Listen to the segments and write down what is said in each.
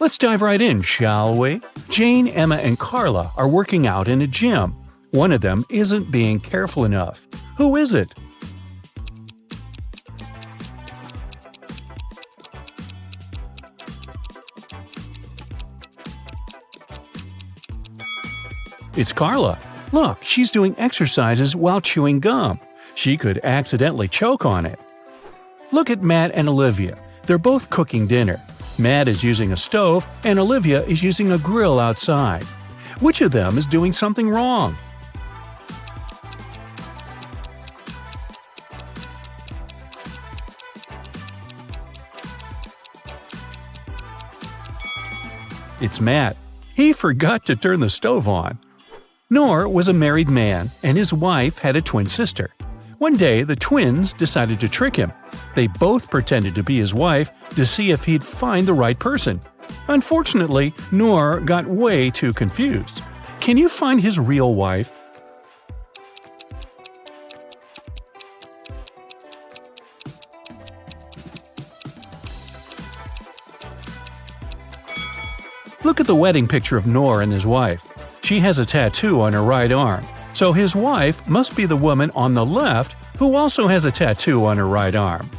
Let's dive right in, shall we? Jane, Emma, and Carla are working out in a gym. One of them isn't being careful enough. Who is it? It's Carla. Look, she's doing exercises while chewing gum. She could accidentally choke on it. Look at Matt and Olivia. They're both cooking dinner. Matt is using a stove and Olivia is using a grill outside. Which of them is doing something wrong? It's Matt. He forgot to turn the stove on. Noor was a married man, and his wife had a twin sister. One day, the twins decided to trick him. They both pretended to be his wife to see if he'd find the right person. Unfortunately, Noor got way too confused. Can you find his real wife? Look at the wedding picture of Noor and his wife. She has a tattoo on her right arm, so his wife must be the woman on the left who also has a tattoo on her right arm.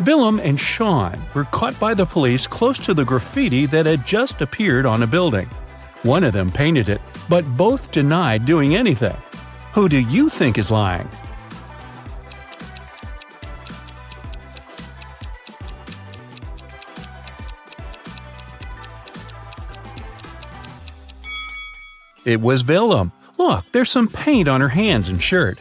Willem and Sean were caught by the police close to the graffiti that had just appeared on a building. One of them painted it, but both denied doing anything. Who do you think is lying? It was Willem. Look, there's some paint on her hands and shirt.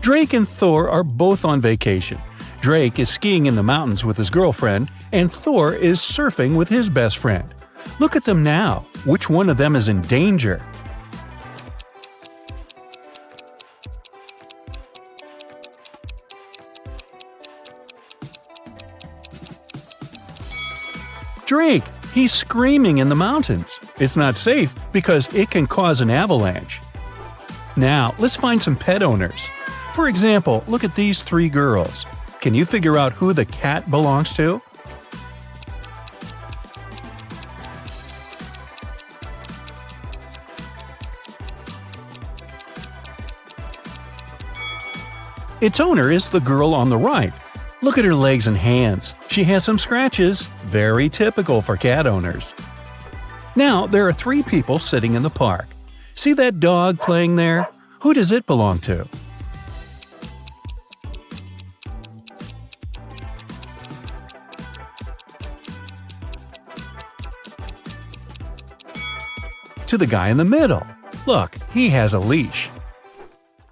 Drake and Thor are both on vacation. Drake is skiing in the mountains with his girlfriend, and Thor is surfing with his best friend. Look at them now. Which one of them is in danger? Drake! He's screaming in the mountains. It's not safe because it can cause an avalanche. Now, let's find some pet owners. For example, look at these three girls. Can you figure out who the cat belongs to? Its owner is the girl on the right. Look at her legs and hands. She has some scratches, very typical for cat owners. Now, there are three people sitting in the park. See that dog playing there? Who does it belong to? To the guy in the middle. Look, he has a leash.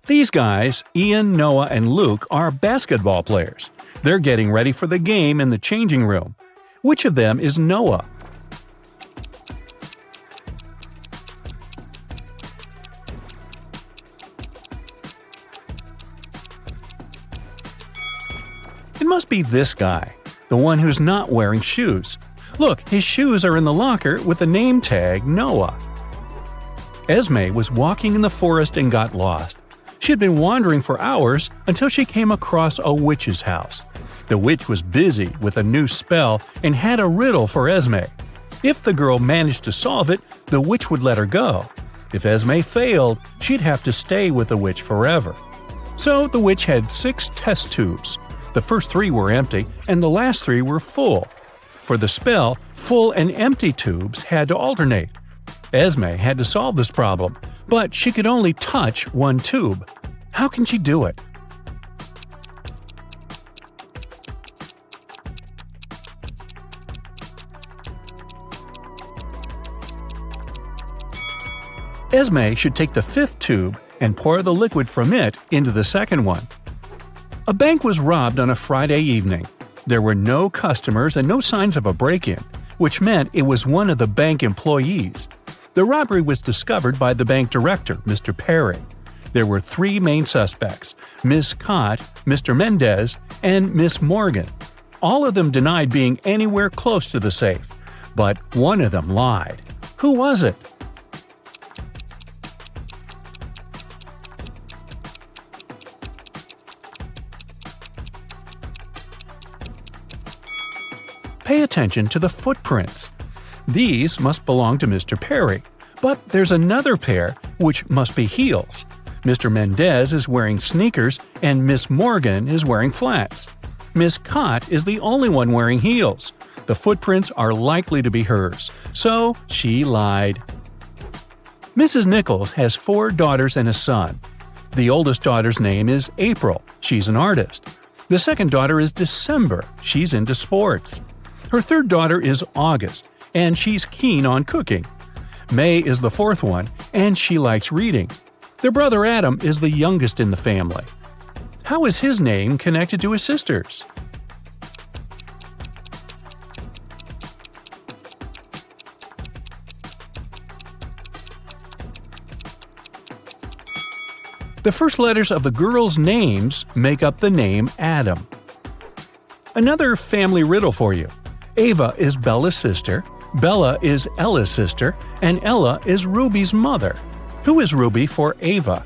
These guys, Ian, Noah, and Luke, are basketball players. They're getting ready for the game in the changing room. Which of them is Noah? It must be this guy, the one who's not wearing shoes. Look, his shoes are in the locker with the name tag Noah. Esme was walking in the forest and got lost. She had been wandering for hours until she came across a witch's house. The witch was busy with a new spell and had a riddle for Esme. If the girl managed to solve it, the witch would let her go. If Esme failed, she'd have to stay with the witch forever. So the witch had 6 test tubes. The first 3 were empty, and the last 3 were full. For the spell, full and empty tubes had to alternate. Esme had to solve this problem, but she could only touch one tube. How can she do it? Esme should take the 5th tube and pour the liquid from it into the second one. A bank was robbed on a Friday evening. There were no customers and no signs of a break-in, which meant it was one of the bank employees. The robbery was discovered by the bank director, Mr. Perry. There were 3 main suspects, Miss Cott, Mr. Mendez, and Miss Morgan. All of them denied being anywhere close to the safe, but one of them lied. Who was it? Pay attention to the footprints. These must belong to Mr. Perry. But there's another pair, which must be heels. Mr. Mendez is wearing sneakers and Miss Morgan is wearing flats. Miss Cott is the only one wearing heels. The footprints are likely to be hers, so she lied. Mrs. Nichols has 4 daughters and a son. The oldest daughter's name is April. She's an artist. The second daughter is December. She's into sports. Her third daughter is August, and she's keen on cooking. May is the fourth one, and she likes reading. Their brother Adam is the youngest in the family. How is his name connected to his sisters? The first letters of the girls' names make up the name Adam. Another family riddle for you. Ava is Bella's sister, Bella is Ella's sister, and Ella is Ruby's mother. Who is Ruby for Ava?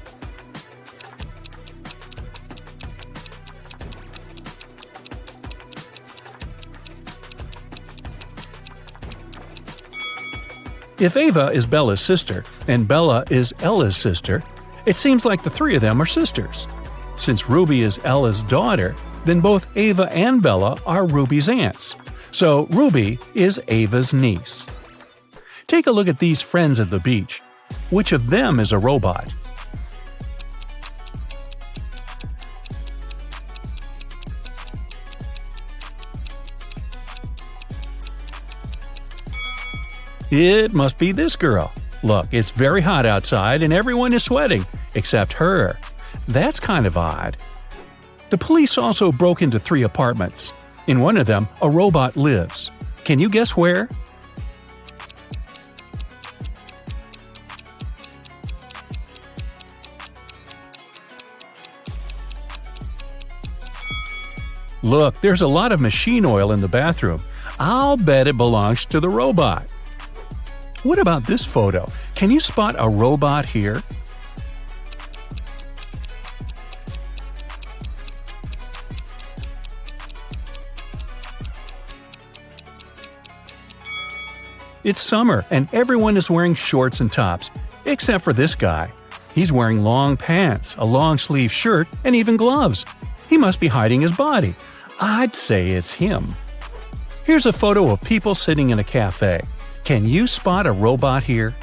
If Ava is Bella's sister and Bella is Ella's sister, it seems like the three of them are sisters. Since Ruby is Ella's daughter, then both Ava and Bella are Ruby's aunts. So Ruby is Ava's niece. Take a look at these friends at the beach. Which of them is a robot? It must be this girl. Look, it's very hot outside and everyone is sweating, except her. That's kind of odd. The police also broke into 3 apartments. In one of them, a robot lives. Can you guess where? Look, there's a lot of machine oil in the bathroom. I'll bet it belongs to the robot. What about this photo? Can you spot a robot here? It's summer and everyone is wearing shorts and tops, except for this guy. He's wearing long pants, a long-sleeve shirt, and even gloves. He must be hiding his body. I'd say it's him. Here's a photo of people sitting in a cafe. Can you spot a robot here?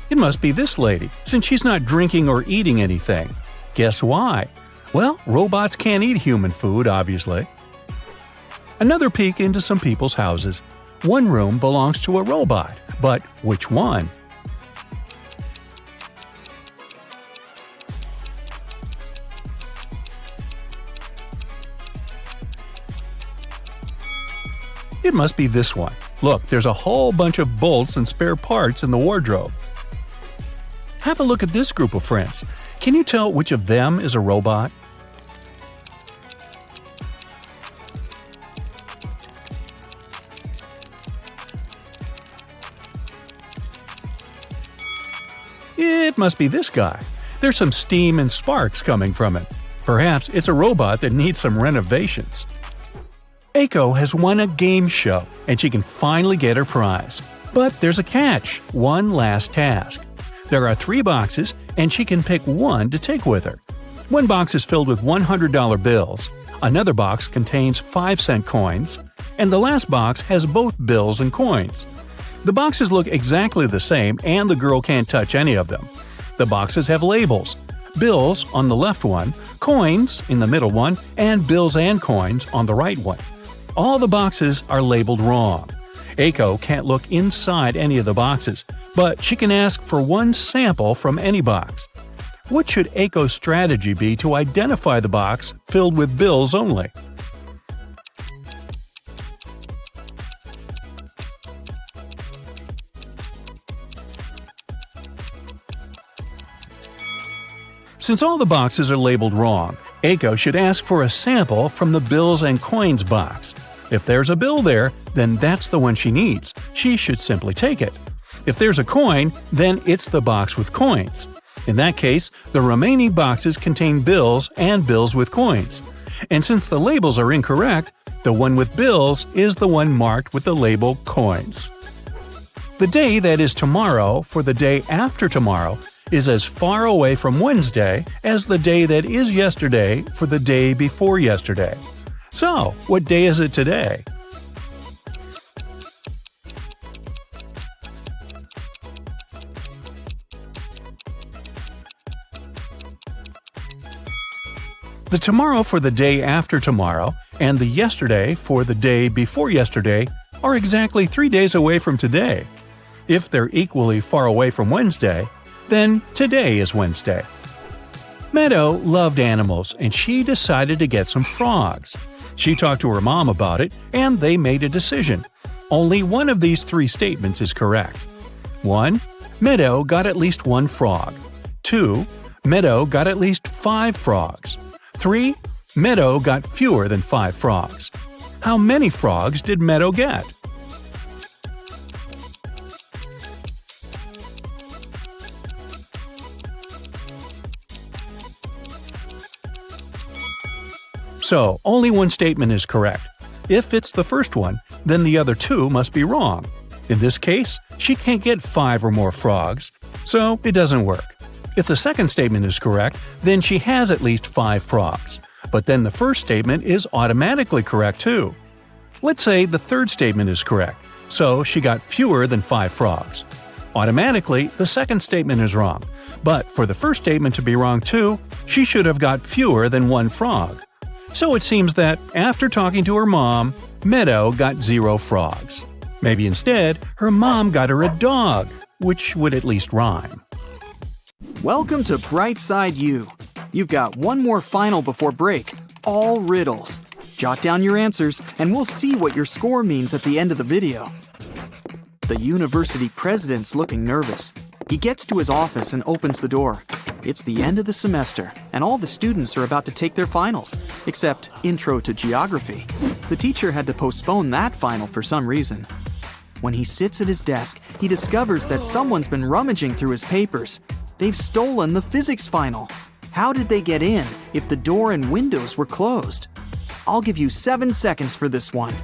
It must be this lady, since she's not drinking or eating anything. Guess why? Well, robots can't eat human food, obviously. Another peek into some people's houses. One room belongs to a robot, but which one? It must be this one. Look, there's a whole bunch of bolts and spare parts in the wardrobe. Have a look at this group of friends. Can you tell which of them is a robot? It must be this guy. There's some steam and sparks coming from it. Perhaps it's a robot that needs some renovations. Aiko has won a game show, and she can finally get her prize. But there's a catch, one last task. There are 3 boxes, and she can pick one to take with her. One box is filled with $100 bills, another box contains 5-cent coins, and the last box has both bills and coins. The boxes look exactly the same, and the girl can't touch any of them. The boxes have labels. Bills on the left one, coins in the middle one, and bills and coins on the right one. All the boxes are labeled wrong. Aiko can't look inside any of the boxes, but she can ask for one sample from any box. What should Aiko's strategy be to identify the box filled with bills only? Since all the boxes are labeled wrong, Aiko should ask for a sample from the bills and coins box. If there's a bill there, then that's the one she needs. She should simply take it. If there's a coin, then it's the box with coins. In that case, the remaining boxes contain bills and bills with coins. And since the labels are incorrect, the one with bills is the one marked with the label coins. The day that is tomorrow for the day after tomorrow is as far away from Wednesday as the day that is yesterday for the day before yesterday. So, what day is it today? The tomorrow for the day after tomorrow and the yesterday for the day before yesterday are exactly 3 days away from today. If they're equally far away from Wednesday, then today is Wednesday. Meadow loved animals and she decided to get some frogs. She talked to her mom about it and they made a decision. Only one of these 3 statements is correct. 1. Meadow got at least 1 frog. 2. Meadow got at least 5 frogs. 3. Meadow got fewer than 5 frogs. How many frogs did Meadow get? So, only one statement is correct. If it's the first one, then the other 2 must be wrong. In this case, she can't get 5 or more frogs, so it doesn't work. If the second statement is correct, then she has at least 5 frogs. But then the first statement is automatically correct too. Let's say the third statement is correct, so she got fewer than 5 frogs. Automatically, the second statement is wrong. But for the first statement to be wrong too, she should have got fewer than 1 frog. So it seems that, after talking to her mom, Meadow got 0 frogs. Maybe instead, her mom got her a dog, which would at least rhyme. Welcome to Brightside U. You've got one more final before break, all riddles. Jot down your answers, and we'll see what your score means at the end of the video. The university president's looking nervous. He gets to his office and opens the door. It's the end of the semester, and all the students are about to take their finals, except Intro to Geography. The teacher had to postpone that final for some reason. When he sits at his desk, he discovers that someone's been rummaging through his papers. They've stolen the physics final. How did they get in if the door and windows were closed? I'll give you 7 seconds for this one.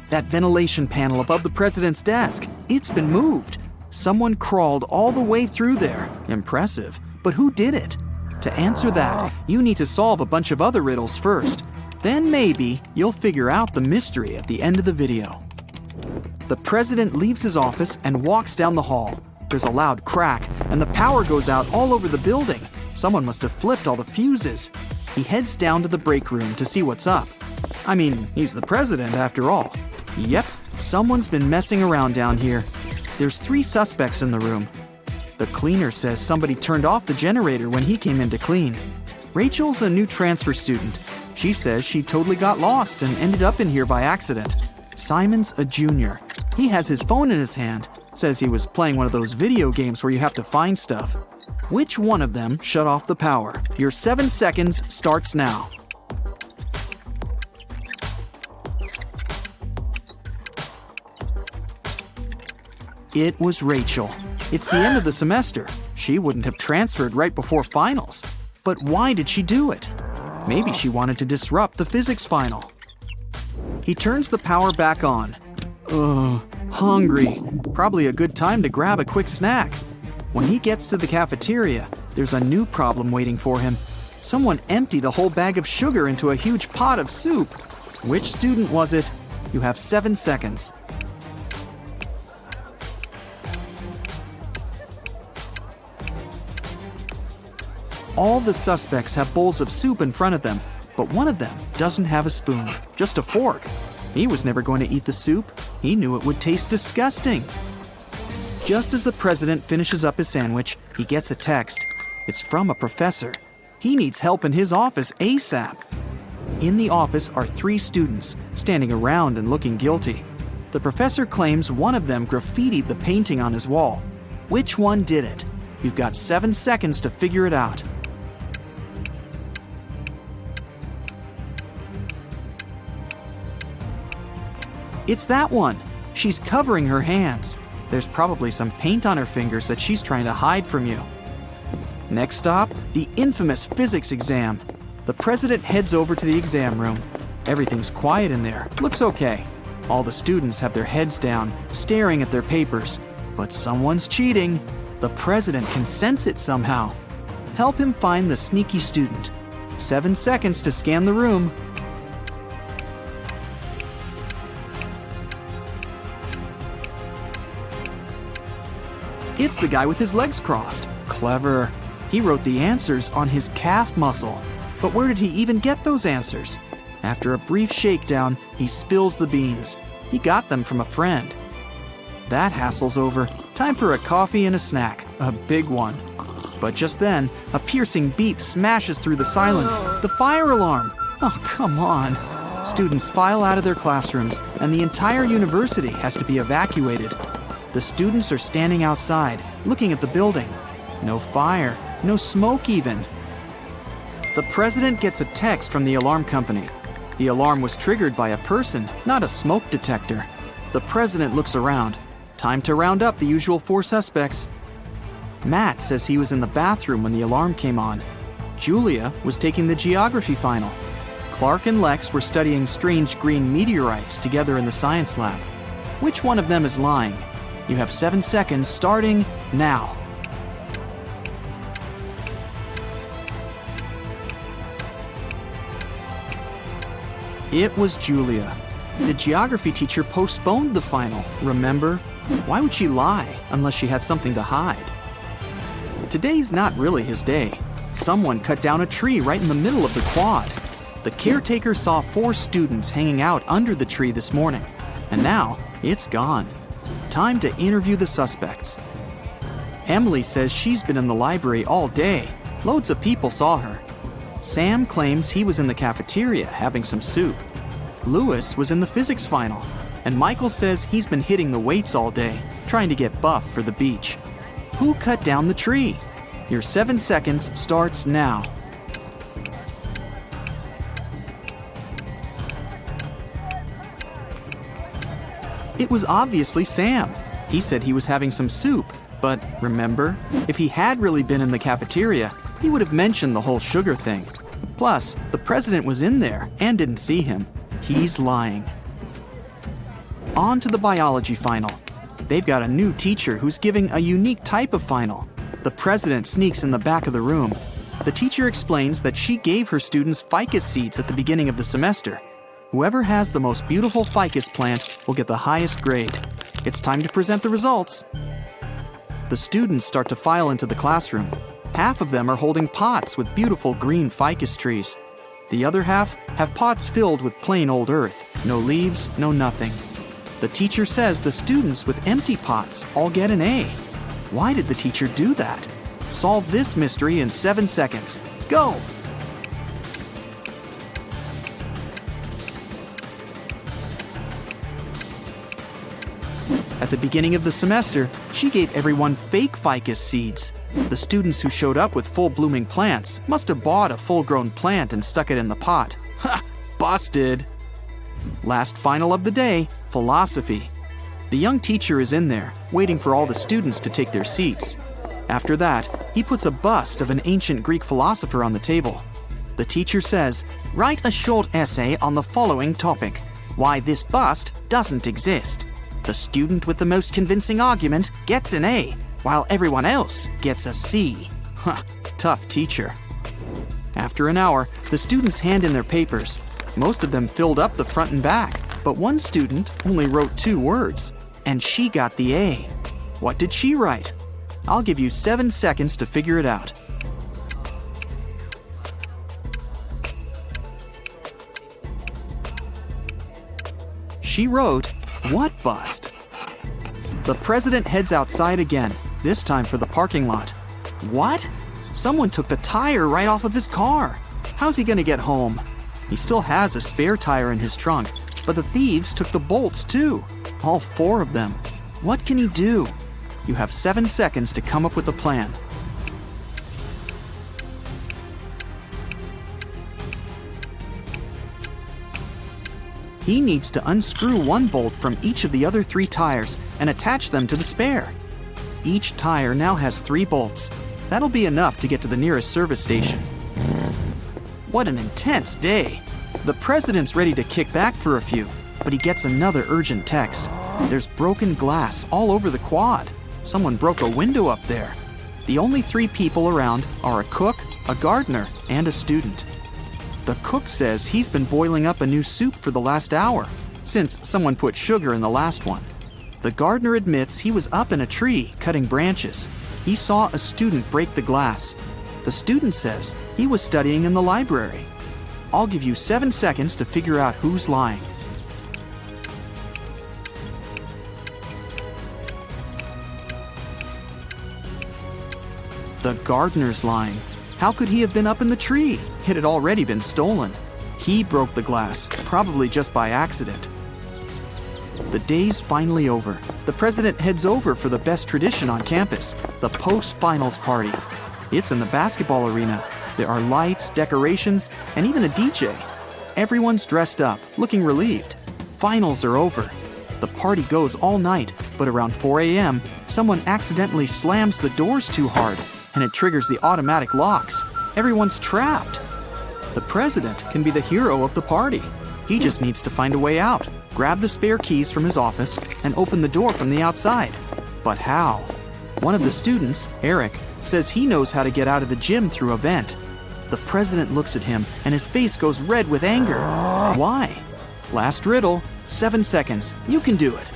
That ventilation panel above the president's desk, it's been moved. Someone crawled all the way through there. Impressive. But who did it? To answer that, you need to solve a bunch of other riddles first. Then maybe you'll figure out the mystery at the end of the video. The president leaves his office and walks down the hall. There's a loud crack, and the power goes out all over the building. Someone must have flipped all the fuses. He heads down to the break room to see what's up. I mean, he's the president after all. Yep, someone's been messing around down here. There's 3 suspects in the room. The cleaner says somebody turned off the generator when he came in to clean. Rachel's a new transfer student. She says she totally got lost and ended up in here by accident. Simon's a junior. He has his phone in his hand. Says he was playing one of those video games where you have to find stuff. Which one of them shut off the power? Your 7 seconds starts now. It was Rachel. It's the end of the semester. She wouldn't have transferred right before finals. But why did she do it? Maybe she wanted to disrupt the physics final. He turns the power back on. Ugh, hungry. Probably a good time to grab a quick snack. When he gets to the cafeteria, there's a new problem waiting for him. Someone emptied a whole bag of sugar into a huge pot of soup. Which student was it? You have 7 seconds. All the suspects have bowls of soup in front of them, but one of them doesn't have a spoon, just a fork. He was never going to eat the soup. He knew it would taste disgusting. Just as the president finishes up his sandwich, he gets a text. It's from a professor. He needs help in his office ASAP. In the office are 3 students, standing around and looking guilty. The professor claims one of them graffitied the painting on his wall. Which one did it? You've got 7 seconds to figure it out. It's that one. She's covering her hands. There's probably some paint on her fingers that she's trying to hide from you. Next stop, the infamous physics exam. The president heads over to the exam room. Everything's quiet in there. Looks okay. All the students have their heads down, staring at their papers. But someone's cheating. The president can sense it somehow. Help him find the sneaky student. 7 seconds to scan the room. It's the guy with his legs crossed. Clever. He wrote the answers on his calf muscle. But where did he even get those answers? After a brief shakedown, he spills the beans. He got them from a friend. That hassle's over. Time for a coffee and a snack. A big one. But just then, a piercing beep smashes through the silence. The fire alarm! Oh, come on. Students file out of their classrooms, and the entire university has to be evacuated. The students are standing outside, looking at the building. No fire, no smoke even. The president gets a text from the alarm company. The alarm was triggered by a person, not a smoke detector. The president looks around. Time to round up the usual 4 suspects. Matt says he was in the bathroom when the alarm came on. Julia was taking the geography final. Clark and Lex were studying strange green meteorites together in the science lab. Which one of them is lying? You have 7 seconds starting now. It was Julia. The geography teacher postponed the final, remember? Why would she lie unless she had something to hide? Today's not really his day. Someone cut down a tree right in the middle of the quad. The caretaker saw 4 students hanging out under the tree this morning, and now it's gone. Time to interview the suspects. Emily says she's been in the library all day. Loads of people saw her. Sam claims he was in the cafeteria having some soup. Lewis was in the physics final. And Michael says he's been hitting the weights all day, trying to get buff for the beach. Who cut down the tree? Your 7 seconds starts now. It was obviously Sam. He said he was having some soup, but remember, if he had really been in the cafeteria, he would have mentioned the whole sugar thing. Plus, the president was in there and didn't see him. He's lying. On to the biology final. They've got a new teacher who's giving a unique type of final. The president sneaks in the back of the room. The teacher explains that she gave her students ficus seeds at the beginning of the semester. Whoever has the most beautiful ficus plant will get the highest grade. It's time to present the results. The students start to file into the classroom. Half of them are holding pots with beautiful green ficus trees. The other half have pots filled with plain old earth. No leaves, no nothing. The teacher says the students with empty pots all get an A. Why did the teacher do that? Solve this mystery in 7 seconds. Go! At the beginning of the semester, she gave everyone fake ficus seeds. The students who showed up with full-blooming plants must have bought a full-grown plant and stuck it in the pot. Ha! Busted! Last final of the day, philosophy. The young teacher is in there, waiting for all the students to take their seats. After that, he puts a bust of an ancient Greek philosopher on the table. The teacher says, "Write a short essay on the following topic: why this bust doesn't exist." The student with the most convincing argument gets an A, while everyone else gets a C. Huh, tough teacher. After an hour, the students hand in their papers. Most of them filled up the front and back, but one student only wrote 2 words, and she got the A. What did she write? I'll give you 7 seconds to figure it out. She wrote, "What bust?" The president heads outside again, this time for the parking lot. What? Someone took the tire right off of his car. How's he gonna get home? He still has a spare tire in his trunk, but the thieves took the bolts too. All 4 of them. What can he do? You have 7 seconds to come up with a plan. He needs to unscrew one bolt from each of the other 3 tires and attach them to the spare. Each tire now has 3 bolts. That'll be enough to get to the nearest service station. What an intense day! The president's ready to kick back for a few, but he gets another urgent text. There's broken glass all over the quad. Someone broke a window up there. The only 3 people around are a cook, a gardener, and a student. The cook says he's been boiling up a new soup for the last hour, since someone put sugar in the last one. The gardener admits he was up in a tree cutting branches. He saw a student break the glass. The student says he was studying in the library. I'll give you 7 seconds to figure out who's lying. The gardener's lying. How could he have been up in the tree? It had already been stolen. He broke the glass, probably just by accident. The day's finally over. The president heads over for the best tradition on campus, the post-finals party. It's in the basketball arena. There are lights, decorations, and even a DJ. Everyone's dressed up, looking relieved. Finals are over. The party goes all night, but around 4 a.m., someone accidentally slams the doors too hard, and it triggers the automatic locks. Everyone's trapped. The president can be the hero of the party. He just needs to find a way out, grab the spare keys from his office, and open the door from the outside. But how? One of the students, Eric, says he knows how to get out of the gym through a vent. The president looks at him, and his face goes red with anger. Why? Last riddle, 7 seconds. You can do it.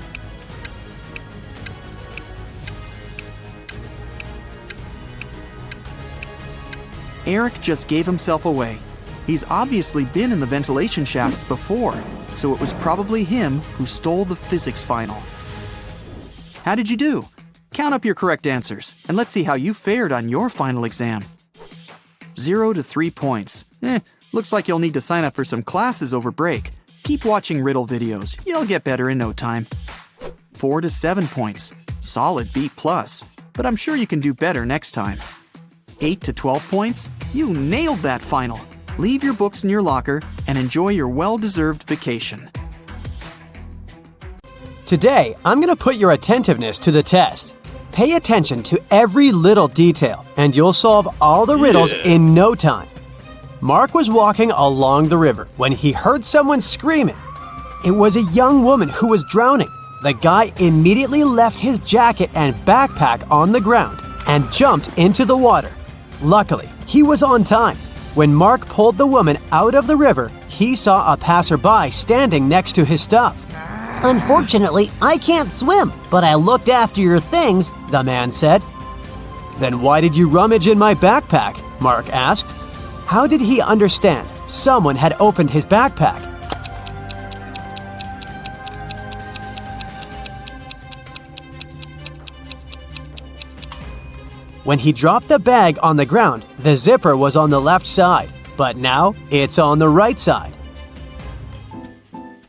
Eric just gave himself away. He's obviously been in the ventilation shafts before, so it was probably him who stole the physics final. How did you do? Count up your correct answers, and let's see how you fared on your final exam. 0 to 3 points. Looks like you'll need to sign up for some classes over break. Keep watching riddle videos. You'll get better in no time. 4 to 7 points. Solid B+, but I'm sure you can do better next time. 8 to 12 points. You nailed that final. Leave your books in your locker and enjoy your well-deserved vacation. Today, I'm going to put your attentiveness to the test. Pay attention to every little detail, and you'll solve all the riddles in no time. Mark was walking along the river when he heard someone screaming. It was a young woman who was drowning. The guy immediately left his jacket and backpack on the ground and jumped into the water. Luckily, he was on time. When Mark pulled the woman out of the river, he saw a passerby standing next to his stuff. Unfortunately, I can't swim, but I looked after your things, the man said. Then why did you rummage in my backpack? Mark asked. How did he understand someone had opened his backpack? When he dropped the bag on the ground, the zipper was on the left side, but now it's on the right side.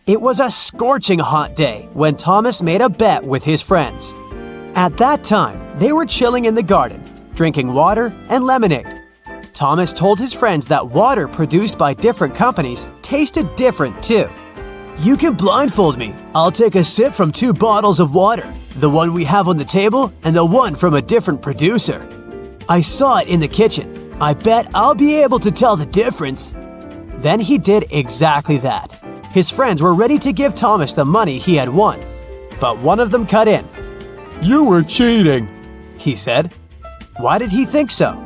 It was a scorching hot day when Thomas made a bet with his friends. At that time, they were chilling in the garden, drinking water and lemonade. Thomas told his friends that water produced by different companies tasted different too. You can blindfold me. I'll take a sip from 2 bottles of water, the one we have on the table and the one from a different producer. I saw it in the kitchen. I bet I'll be able to tell the difference. Then he did exactly that. His friends were ready to give Thomas the money he had won. But one of them cut in. You were cheating, he said. Why did he think so?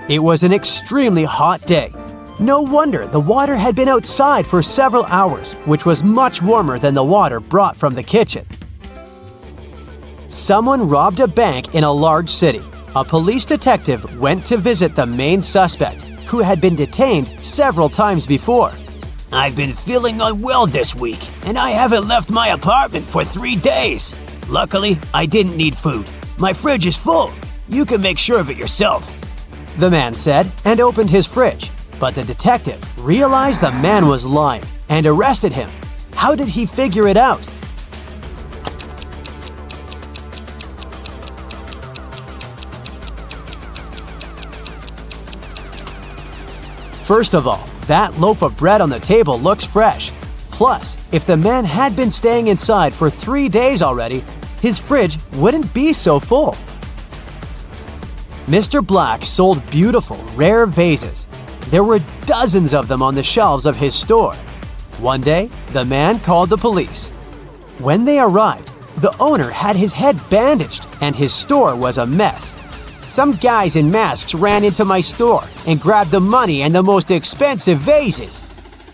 It was an extremely hot day. No wonder the water had been outside for several hours, which was much warmer than the water brought from the kitchen. Someone robbed a bank in a large city. A police detective went to visit the main suspect, who had been detained several times before. I've been feeling unwell this week, and I haven't left my apartment for 3 days. Luckily, I didn't need food. My fridge is full. You can make sure of it yourself, the man said, and opened his fridge. But the detective realized the man was lying and arrested him. How did he figure it out? First of all, that loaf of bread on the table looks fresh. Plus, if the man had been staying inside for 3 days already, his fridge wouldn't be so full. Mr. Black sold beautiful, rare vases. There were dozens of them on the shelves of his store. One day, the man called the police. When they arrived, the owner had his head bandaged and his store was a mess. Some guys in masks ran into my store and grabbed the money and the most expensive vases.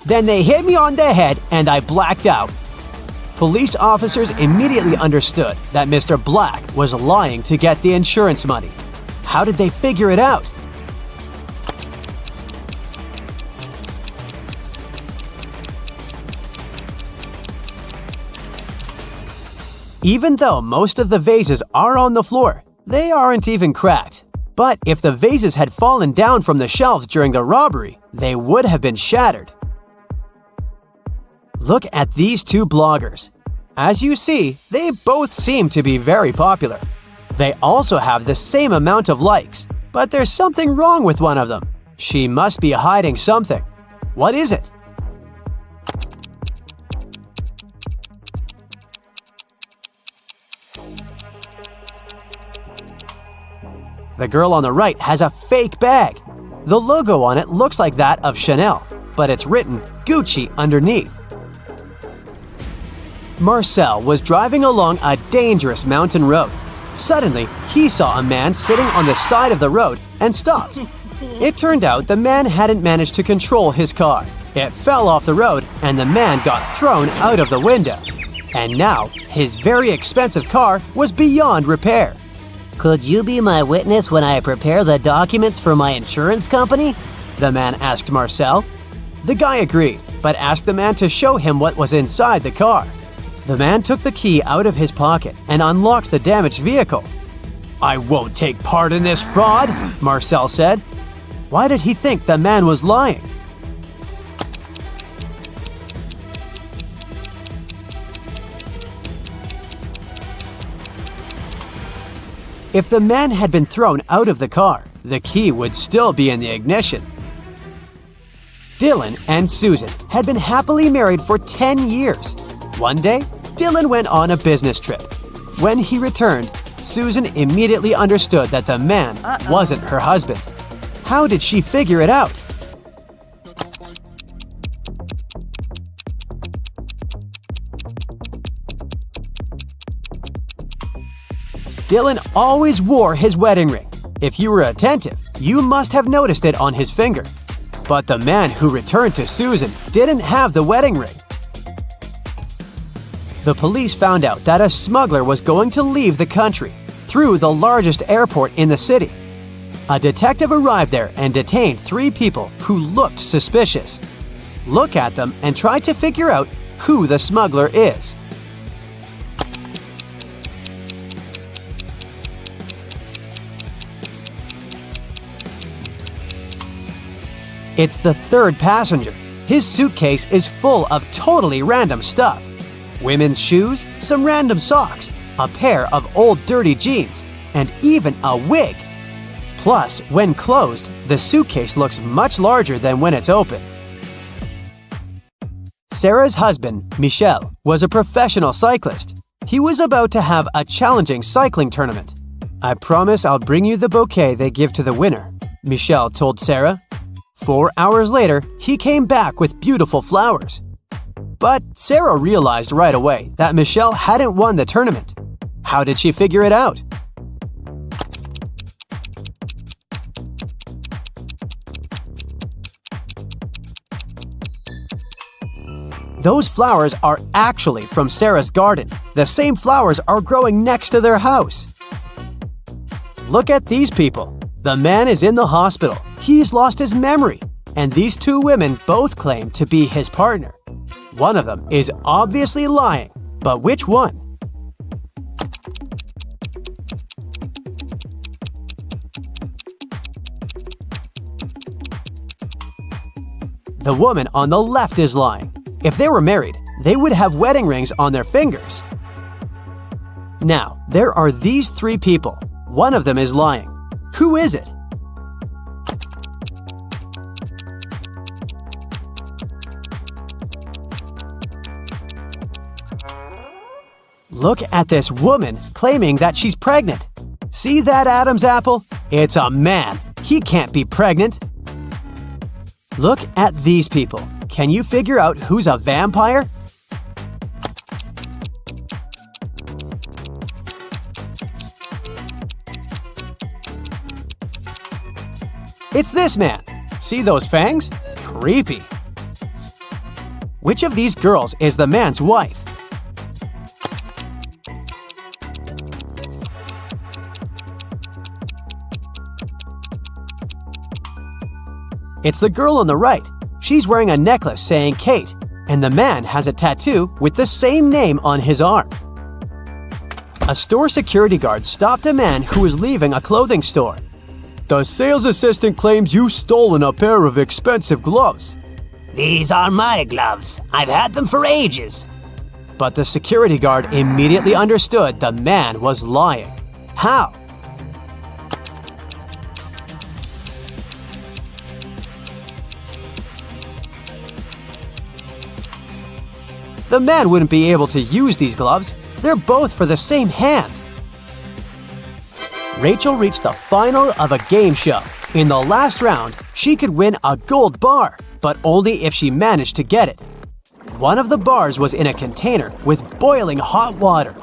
Then they hit me on the head and I blacked out. Police officers immediately understood that Mr. Black was lying to get the insurance money. How did they figure it out? Even though most of the vases are on the floor, they aren't even cracked. But if the vases had fallen down from the shelves during the robbery, they would have been shattered. Look at these two bloggers. As you see, they both seem to be very popular. They also have the same amount of likes, but there's something wrong with one of them. She must be hiding something. What is it? The girl on the right has a fake bag. The logo on it looks like that of Chanel, but it's written Gucci underneath. Marcel was driving along a dangerous mountain road. Suddenly, he saw a man sitting on the side of the road and stopped. It turned out the man hadn't managed to control his car. It fell off the road and the man got thrown out of the window. And now, his very expensive car was beyond repair. Could you be my witness when I prepare the documents for my insurance company? The man asked Marcel. The guy agreed, but asked the man to show him what was inside the car. The man took the key out of his pocket and unlocked the damaged vehicle. "I won't take part in this fraud," Marcel said. Why did he think the man was lying? If the man had been thrown out of the car, the key would still be in the ignition. Dylan and Susan had been happily married for 10 years. One day, Dylan went on a business trip. When he returned, Susan immediately understood that the man wasn't her husband. How did she figure it out? Dylan always wore his wedding ring. If you were attentive, you must have noticed it on his finger. But the man who returned to Susan didn't have the wedding ring. The police found out that a smuggler was going to leave the country through the largest airport in the city. A detective arrived there and detained 3 people who looked suspicious. Look at them and try to figure out who the smuggler is. It's the third passenger. His suitcase is full of totally random stuff. Women's shoes, some random socks, a pair of old dirty jeans, and even a wig. Plus, when closed, the suitcase looks much larger than when it's open. Sarah's husband, Michel, was a professional cyclist. He was about to have a challenging cycling tournament. "I promise I'll bring you the bouquet they give to the winner," Michel told Sarah. 4 hours later, he came back with beautiful flowers. But Sarah realized right away that Michelle hadn't won the tournament. How did she figure it out? Those flowers are actually from Sarah's garden. The same flowers are growing next to their house. Look at these people. The man is in the hospital. He's lost his memory. And these 2 women both claim to be his partner. One of them is obviously lying, but which one? The woman on the left is lying. If they were married, they would have wedding rings on their fingers. Now, there are these 3 people. One of them is lying. Who is it? Look at this woman claiming that she's pregnant. See that Adam's apple? It's a man. He can't be pregnant. Look at these people. Can you figure out who's a vampire? It's this man. See those fangs? Creepy. Which of these girls is the man's wife? It's the girl on the right. She's wearing a necklace saying Kate, and the man has a tattoo with the same name on his arm. A store security guard stopped a man who was leaving a clothing store. The sales assistant claims you've stolen a pair of expensive gloves. These are my gloves. I've had them for ages. But the security guard immediately understood the man was lying. How? The man wouldn't be able to use these gloves. They're both for the same hand. Rachel reached the final of a game show. In the last round, she could win a gold bar, but only if she managed to get it. One of the bars was in a container with boiling hot water.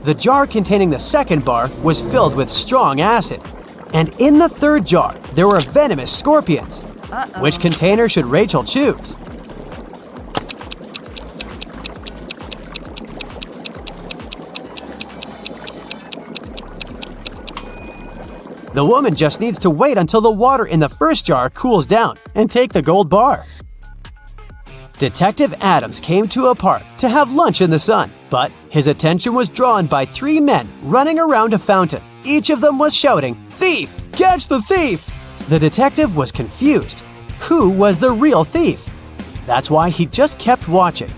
The jar containing the second bar was filled with strong acid. And in the third jar, there were venomous scorpions. Which container should Rachel choose? The woman just needs to wait until the water in the first jar cools down and take the gold bar. Detective Adams came to a park to have lunch in the sun, but his attention was drawn by 3 men running around a fountain. Each of them was shouting, "Thief! Catch the thief!" The detective was confused. Who was the real thief? That's why he just kept watching.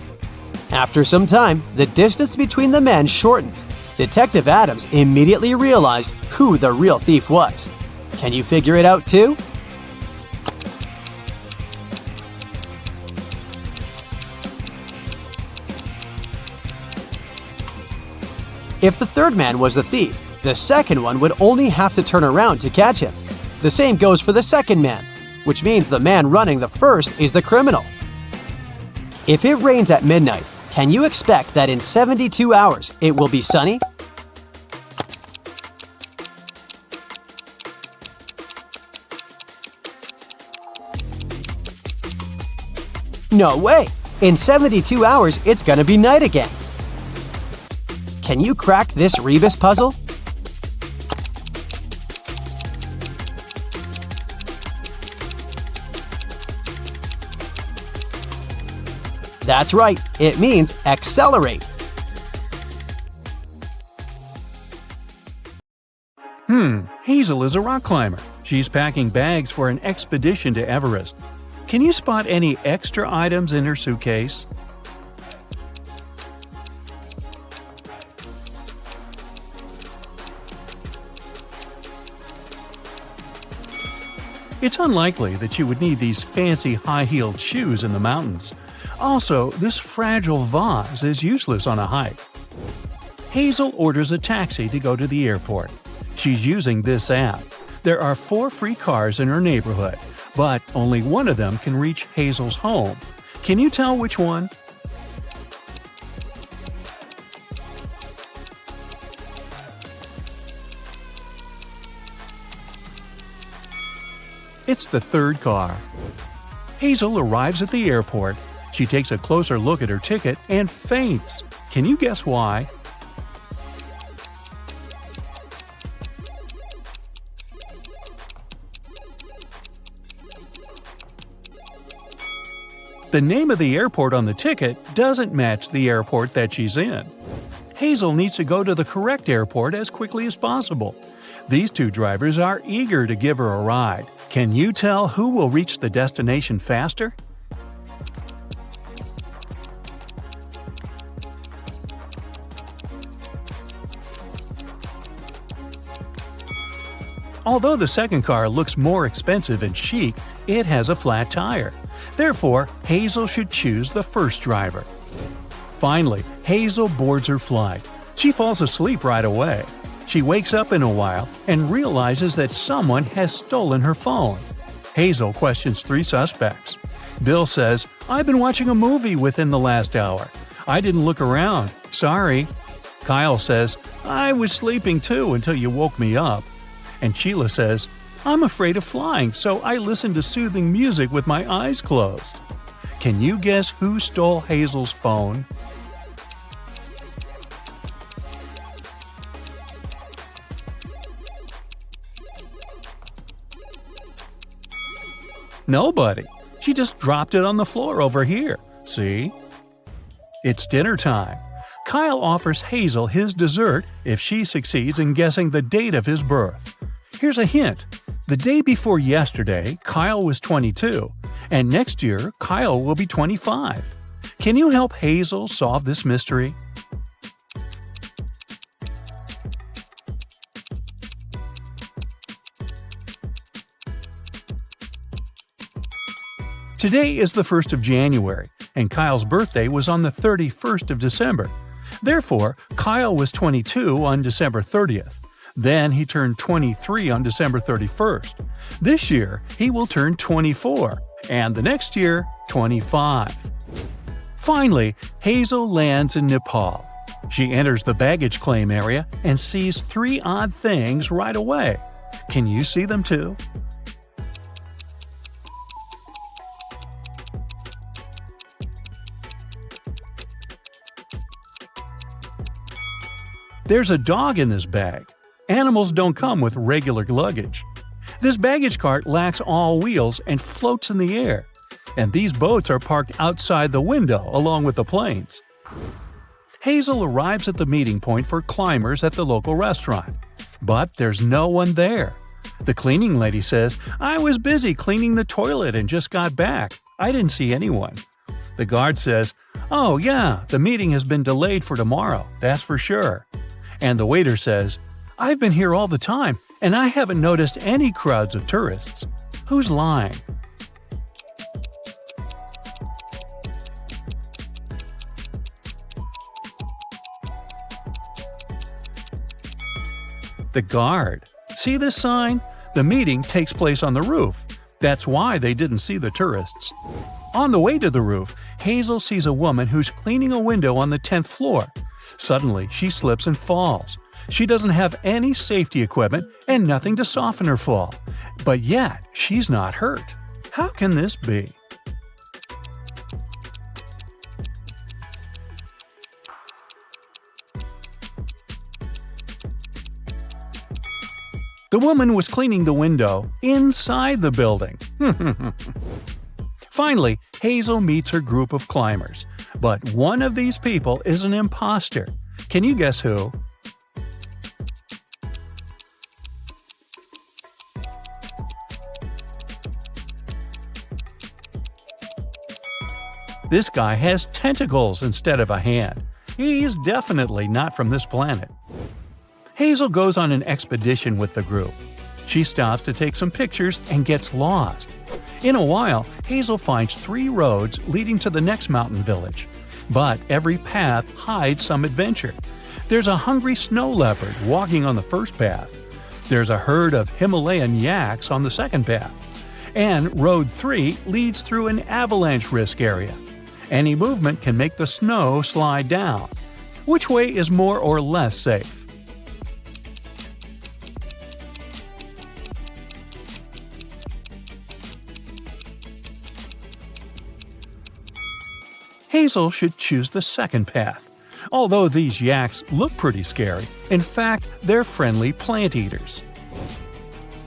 After some time, the distance between the men shortened. Detective Adams immediately realized who the real thief was. Can you figure it out too? If the third man was the thief, the second one would only have to turn around to catch him. The same goes for the second man, which means the man running the first is the criminal. If it rains at midnight, can you expect that in 72 hours it will be sunny? No way! In 72 hours, it's gonna be night again. Can you crack this rebus puzzle? That's right, it means accelerate. Hazel is a rock climber. She's packing bags for an expedition to Everest. Can you spot any extra items in her suitcase? It's unlikely that you would need these fancy high-heeled shoes in the mountains. Also, this fragile vase is useless on a hike. Hazel orders a taxi to go to the airport. She's using this app. There are 4 free cars in her neighborhood, but only one of them can reach Hazel's home. Can you tell which one? It's the third car. Hazel arrives at the airport. She takes a closer look at her ticket and faints. Can you guess why? The name of the airport on the ticket doesn't match the airport that she's in. Hazel needs to go to the correct airport as quickly as possible. These 2 drivers are eager to give her a ride. Can you tell who will reach the destination faster? Although the second car looks more expensive and chic, it has a flat tire. Therefore, Hazel should choose the first driver. Finally, Hazel boards her flight. She falls asleep right away. She wakes up in a while and realizes that someone has stolen her phone. Hazel questions 3 suspects. Bill says, "I've been watching a movie within the last hour. I didn't look around. Sorry." Kyle says, "I was sleeping too until you woke me up." And Sheila says, "I'm afraid of flying, so I listened to soothing music with my eyes closed." Can you guess who stole Hazel's phone? Nobody. She just dropped it on the floor over here. See? It's dinner time. Kyle offers Hazel his dessert if she succeeds in guessing the date of his birth. Here's a hint. The day before yesterday, Kyle was 22, and next year, Kyle will be 25. Can you help Hazel solve this mystery? Today is the 1st of January, and Kyle's birthday was on the 31st of December. Therefore, Kyle was 22 on December 30th. Then he turned 23 on December 31st. This year, he will turn 24, and the next year, 25. Finally, Hazel lands in Nepal. She enters the baggage claim area and sees 3 odd things right away. Can you see them too? There's a dog in this bag. Animals don't come with regular luggage. This baggage cart lacks all wheels and floats in the air. And these boats are parked outside the window along with the planes. Hazel arrives at the meeting point for climbers at the local restaurant. But there's no one there. The cleaning lady says, "I was busy cleaning the toilet and just got back. I didn't see anyone." The guard says, "Oh yeah, the meeting has been delayed for tomorrow, that's for sure." And the waiter says, "I've been here all the time, and I haven't noticed any crowds of tourists." Who's lying? The guard. See this sign? The meeting takes place on the roof. That's why they didn't see the tourists. On the way to the roof, Hazel sees a woman who's cleaning a window on the 10th floor. Suddenly, she slips and falls. She doesn't have any safety equipment and nothing to soften her fall. But yet, she's not hurt. How can this be? The woman was cleaning the window inside the building. Finally, Hazel meets her group of climbers. But one of these people is an imposter. Can you guess who? This guy has tentacles instead of a hand. He's definitely not from this planet. Hazel goes on an expedition with the group. She stops to take some pictures and gets lost. In a while, Hazel finds 3 roads leading to the next mountain village. But every path hides some adventure. There's a hungry snow leopard walking on the first path. There's a herd of Himalayan yaks on the second path. And Road 3 leads through an avalanche risk area. Any movement can make the snow slide down. Which way is more or less safe? Hazel should choose the second path. Although these yaks look pretty scary, in fact, they're friendly plant eaters.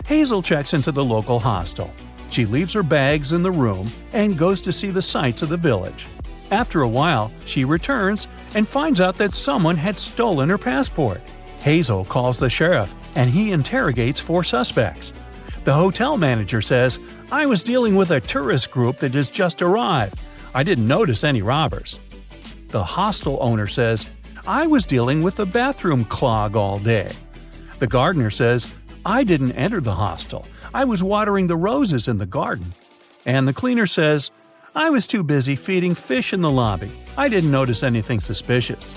Hazel checks into the local hostel. She leaves her bags in the room and goes to see the sights of the village. After a while, she returns and finds out that someone had stolen her passport. Hazel calls the sheriff and he interrogates 4 suspects. The hotel manager says, "I was dealing with a tourist group that has just arrived. I didn't notice any robbers." The hostel owner says, "I was dealing with a bathroom clog all day." The gardener says, "I didn't enter the hostel. I was watering the roses in the garden." And the cleaner says, "I was too busy feeding fish in the lobby. I didn't notice anything suspicious."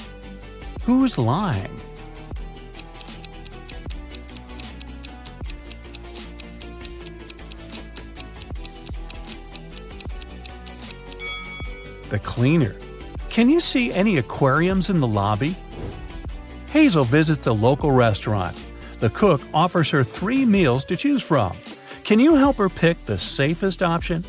Who's lying? The cleaner. Can you see any aquariums in the lobby? Hazel visits a local restaurant. The cook offers her 3 meals to choose from. Can you help her pick the safest option?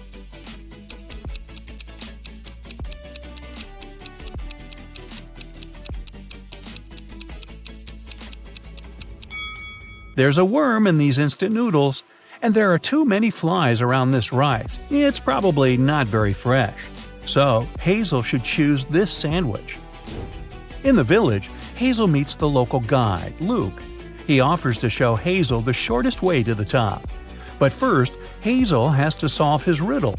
There's a worm in these instant noodles, and there are too many flies around this rice. It's probably not very fresh. So, Hazel should choose this sandwich. In the village, Hazel meets the local guide, Luke. He offers to show Hazel the shortest way to the top. But first, Hazel has to solve his riddle.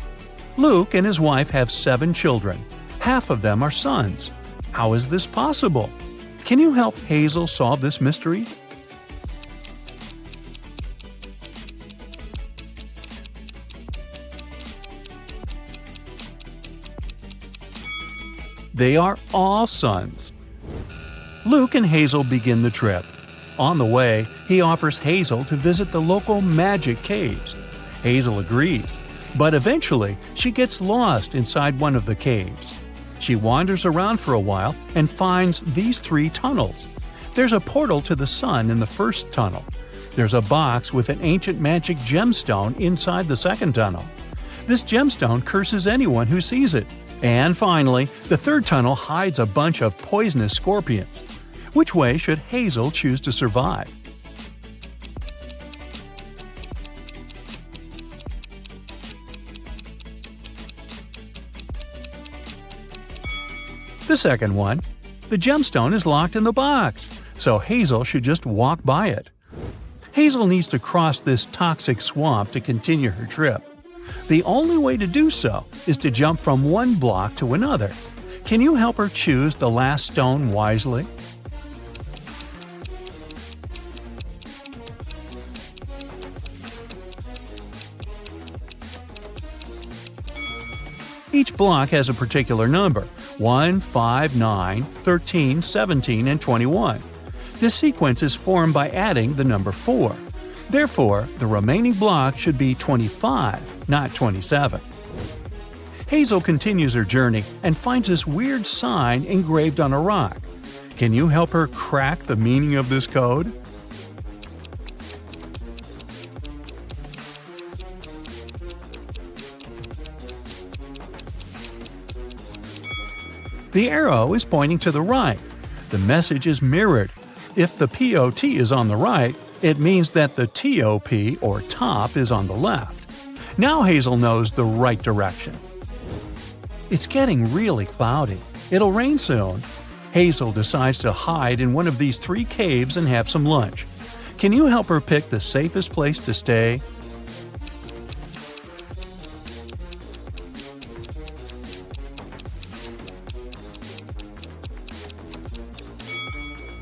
Luke and his wife have 7 children. Half of them are sons. How is this possible? Can you help Hazel solve this mystery? They are all sons. Luke and Hazel begin the trip. On the way, he offers Hazel to visit the local magic caves. Hazel agrees, but eventually she gets lost inside one of the caves. She wanders around for a while and finds these 3 tunnels. There's a portal to the sun in the first tunnel. There's a box with an ancient magic gemstone inside the second tunnel. This gemstone curses anyone who sees it. And finally, the third tunnel hides a bunch of poisonous scorpions. Which way should Hazel choose to survive? The second one. The gemstone is locked in the box, so Hazel should just walk by it. Hazel needs to cross this toxic swamp to continue her trip. The only way to do so is to jump from one block to another. Can you help her choose the last stone wisely? Each block has a particular number: 1, 5, 9, 13, 17, and 21. This sequence is formed by adding the number 4. Therefore, the remaining block should be 25, not 27. Hazel continues her journey and finds this weird sign engraved on a rock. Can you help her crack the meaning of this code? The arrow is pointing to the right. The message is mirrored. If the POT is on the right, it means that the TOP, or top, is on the left. Now Hazel knows the right direction. It's getting really cloudy. It'll rain soon. Hazel decides to hide in one of these 3 caves and have some lunch. Can you help her pick the safest place to stay?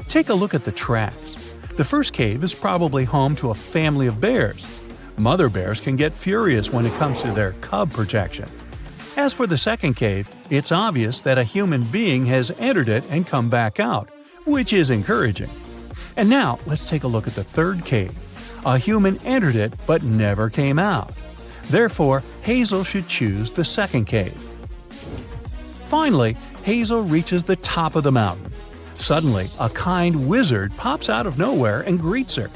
Take a look at the tracks. The first cave is probably home to a family of bears. Mother bears can get furious when it comes to their cub protection. As for the second cave, it's obvious that a human being has entered it and come back out, which is encouraging. And now, let's take a look at the third cave. A human entered it but never came out. Therefore, Hazel should choose the second cave. Finally, Hazel reaches the top of the mountain. Suddenly, a kind wizard pops out of nowhere and greets her.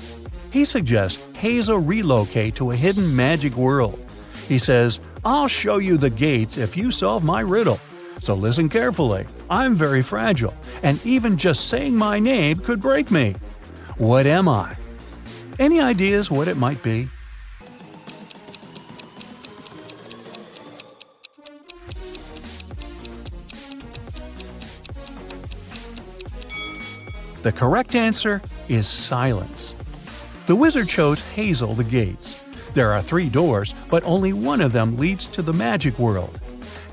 He suggests Hazel relocate to a hidden magic world. He says, "I'll show you the gates if you solve my riddle. So listen carefully. I'm very fragile, and even just saying my name could break me. What am I?" Any ideas what it might be? The correct answer is silence. The wizard shows Hazel the gates. There are 3 doors, but only one of them leads to the magic world.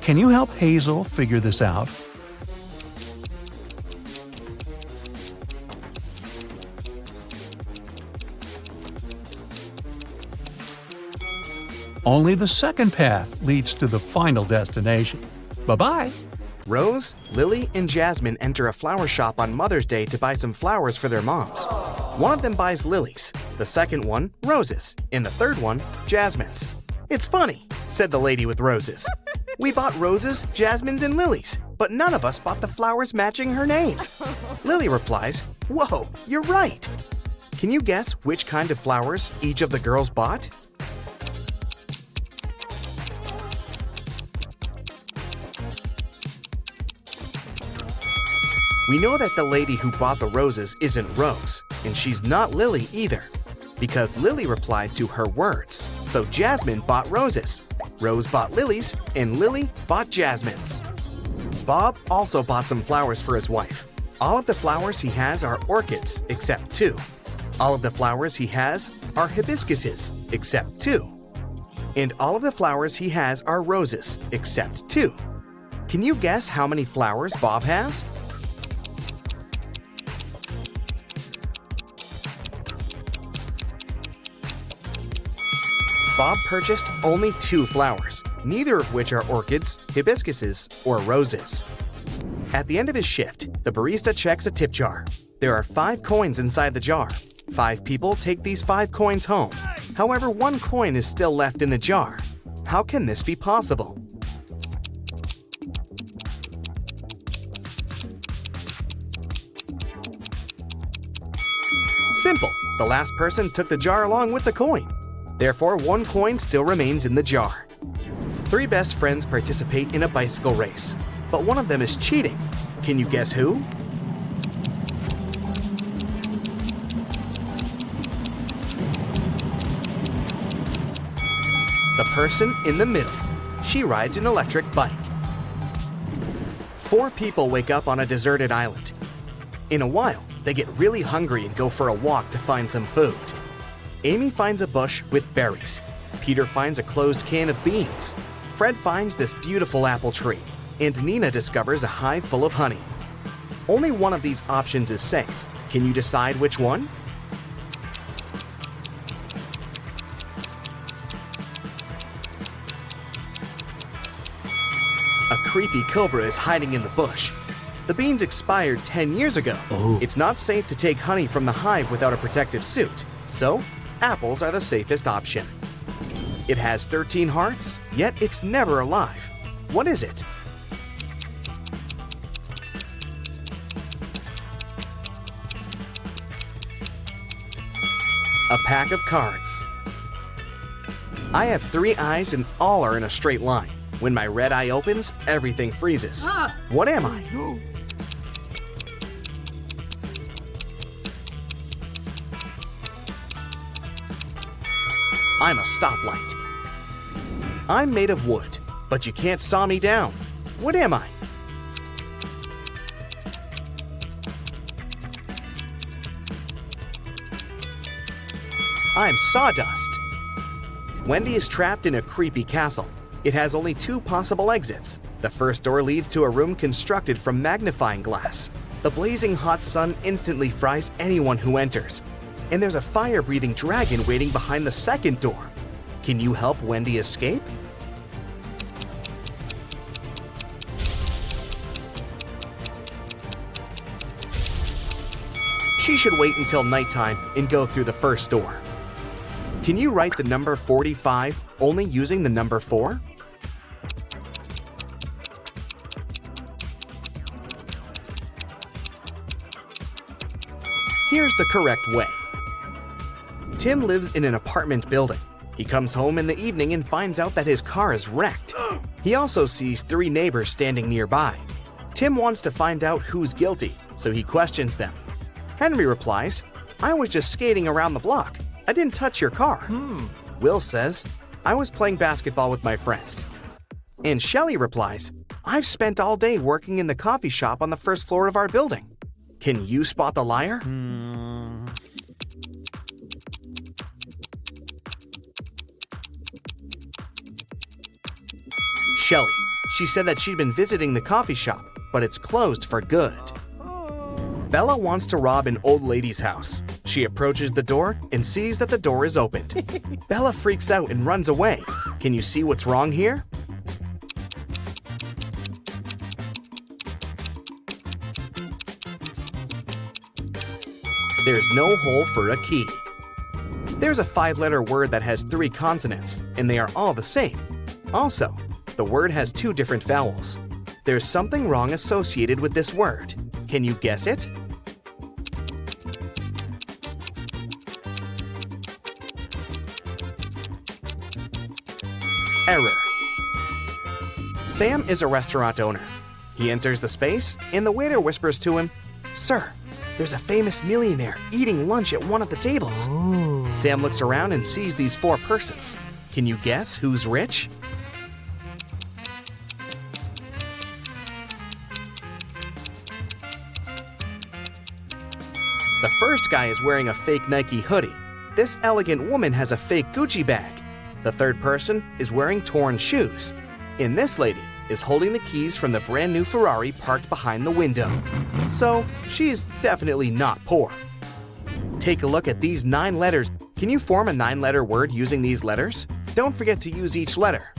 Can you help Hazel figure this out? Only the second path leads to the final destination. Bye-bye! Rose, Lily, and Jasmine enter a flower shop on Mother's Day to buy some flowers for their moms. One of them buys lilies, the second one, roses, and the third one, jasmines. "It's funny," said the lady with roses. "We bought roses, jasmines, and lilies, but none of us bought the flowers matching her name." Lily replies, "Whoa, you're right." Can you guess which kind of flowers each of the girls bought? We know that the lady who bought the roses isn't Rose, and she's not Lily either, because Lily replied to her words. So Jasmine bought roses, Rose bought lilies, and Lily bought jasmines. Bob also bought some flowers for his wife. All of the flowers he has are orchids, except 2. All of the flowers he has are hibiscuses, except 2. And all of the flowers he has are roses, except 2. Can you guess how many flowers Bob has? Bob purchased only 2 flowers, neither of which are orchids, hibiscuses, or roses. At the end of his shift, the barista checks a tip jar. There are 5 coins inside the jar. 5 people take these 5 coins home. However, 1 coin is still left in the jar. How can this be possible? Simple. The last person took the jar along with the coin. Therefore, 1 coin still remains in the jar. 3 best friends participate in a bicycle race, but one of them is cheating. Can you guess who? The person in the middle. She rides an electric bike. 4 people wake up on a deserted island. In a while, they get really hungry and go for a walk to find some food. Amy finds a bush with berries. Peter finds a closed can of beans. Fred finds this beautiful apple tree. And Nina discovers a hive full of honey. Only one of these options is safe. Can you decide which one? A creepy cobra is hiding in the bush. The beans expired 10 years ago. It's not safe to take honey from the hive without a protective suit. So, apples are the safest option. It has 13 hearts, yet it's never alive. What is it? A pack of cards. I have 3 eyes and all are in a straight line. When my red eye opens, everything freezes. What am I? I'm a stoplight. I'm made of wood, but you can't saw me down. What am I? I'm sawdust. Wendy is trapped in a creepy castle. It has only 2 possible exits. The first door leads to a room constructed from magnifying glass. The blazing hot sun instantly fries anyone who enters. And there's a fire-breathing dragon waiting behind the second door. Can you help Wendy escape? She should wait until nighttime and go through the first door. Can you write the number 45 only using the number 4? Here's the correct way. Tim lives in an apartment building. He comes home in the evening and finds out that his car is wrecked. He also sees 3 neighbors standing nearby. Tim wants to find out who's guilty, so he questions them. Henry replies, "I was just skating around the block. I didn't touch your car." Will says, "I was playing basketball with my friends." And Shelley replies, "I've spent all day working in the coffee shop on the first floor of our building." Can you spot the liar? Shelley. She said that she'd been visiting the coffee shop, but it's closed for good. Bella wants to rob an old lady's house. She approaches the door and sees that the door is opened. Bella freaks out and runs away. Can you see what's wrong here? There's no hole for a key. There's a 5-letter word that has 3 consonants, and they are all the same. Also, the word has 2 different vowels. There's something wrong associated with this word. Can you guess it? Error. Sam is a restaurant owner. He enters the space, and the waiter whispers to him, "Sir, there's a famous millionaire eating lunch at one of the tables." Sam looks around and sees these 4 persons. Can you guess who's rich? The first guy is wearing a fake Nike hoodie. This elegant woman has a fake Gucci bag. The third person is wearing torn shoes. And this lady is holding the keys from the brand new Ferrari parked behind the window. So, she's definitely not poor. Take a look at these 9 letters. Can you form a 9-letter word using these letters? Don't forget to use each letter.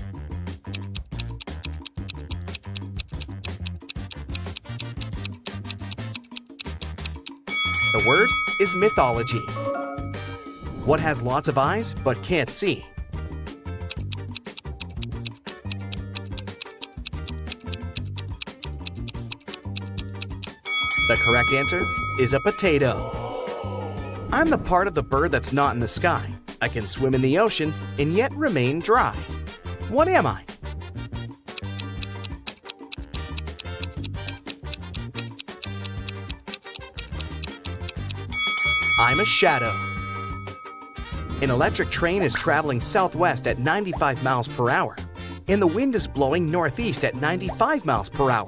The word is mythology. What has lots of eyes but can't see? The correct answer is a potato. I'm the part of the bird that's not in the sky. I can swim in the ocean and yet remain dry. What am I? I'm a shadow. An electric train is traveling southwest at 95 miles per hour, and the wind is blowing northeast at 95 miles per hour.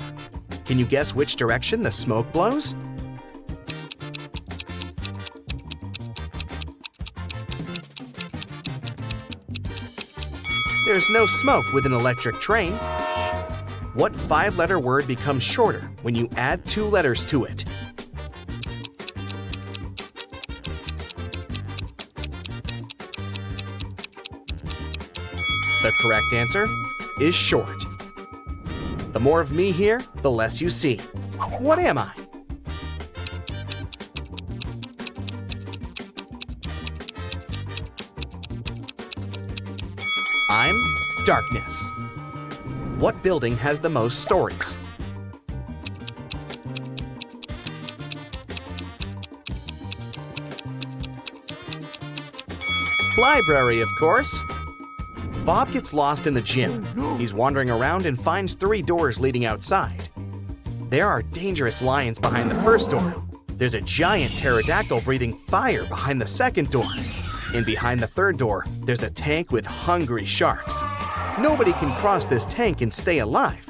Can you guess which direction the smoke blows? There's no smoke with an electric train. What 5-letter word becomes shorter when you add 2 letters to it? The correct answer is short. The more of me here, the less you see. What am I? I'm darkness. What building has the most stories? Library, of course. Bob gets lost in the gym. He's wandering around and finds 3 doors leading outside. There are dangerous lions behind the first door. There's a giant pterodactyl breathing fire behind the second door. And behind the third door, there's a tank with hungry sharks. Nobody can cross this tank and stay alive.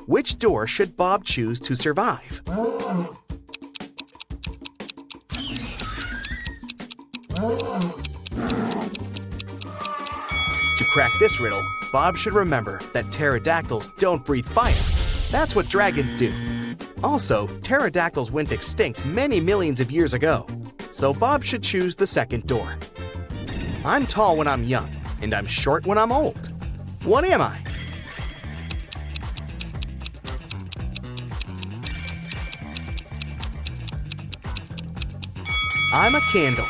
Which door should Bob choose to survive? To crack this riddle, Bob should remember that pterodactyls don't breathe fire. That's what dragons do. Also, pterodactyls went extinct many millions of years ago, so Bob should choose the second door. I'm tall when I'm young, and I'm short when I'm old. What am I? I'm a candle.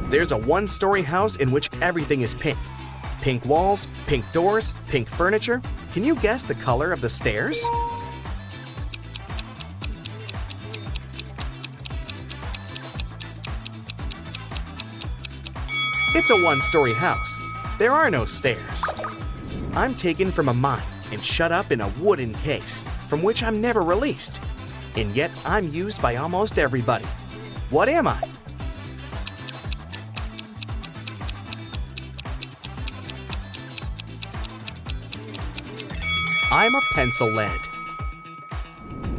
There's a 1-story house in which everything is pink. Pink walls, pink doors, pink furniture. Can you guess the color of the stairs? It's a 1-story house. There are no stairs. I'm taken from a mine and shut up in a wooden case, from which I'm never released. And yet I'm used by almost everybody. What am I? I'm a pencil lead.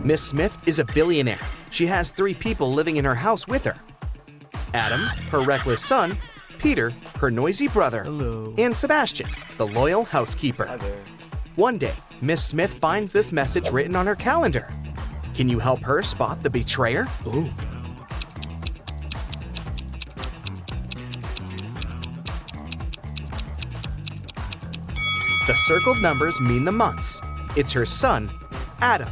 Miss Smith is a billionaire. She has 3 people living in her house with her. Adam, her reckless son, Peter, her noisy brother, and Sebastian, the loyal housekeeper. One day, Miss Smith finds this message written on her calendar. Can you help her spot the betrayer? The circled numbers mean the months. It's her son, Adam.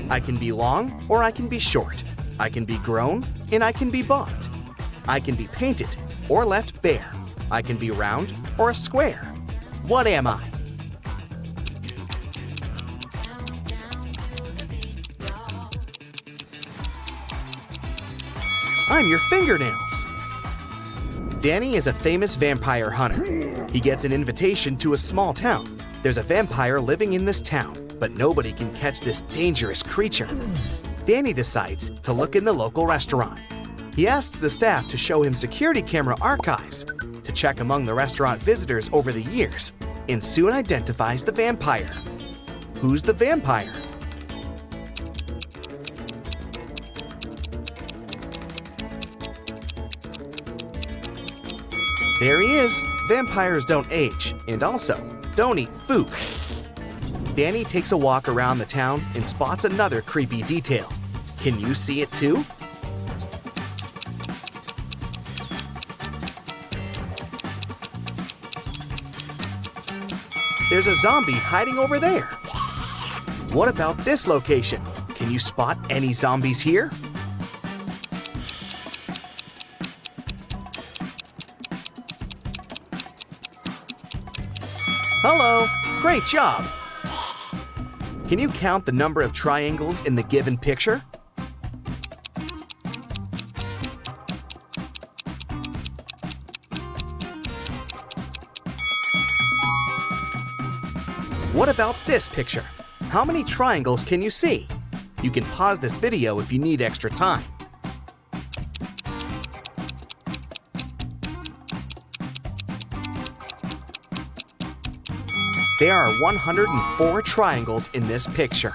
I can be long or I can be short. I can be grown and I can be bought. I can be painted or left bare. I can be round or a square. What am I? I'm your fingernails. Danny is a famous vampire hunter. He gets an invitation to a small town. There's a vampire living in this town, but nobody can catch this dangerous creature. Danny decides to look in the local restaurant. He asks the staff to show him security camera archives to check among the restaurant visitors over the years, and soon identifies the vampire. Who's the vampire? There he is. Vampires don't age, and also don't eat food. Danny takes a walk around the town and spots another creepy detail. Can you see it too? There's a zombie hiding over there. What about this location? Can you spot any zombies here? Hello, great job. Can you count the number of triangles in the given picture? What about this picture? How many triangles can you see? You can pause this video if you need extra time. There are 104 triangles in this picture.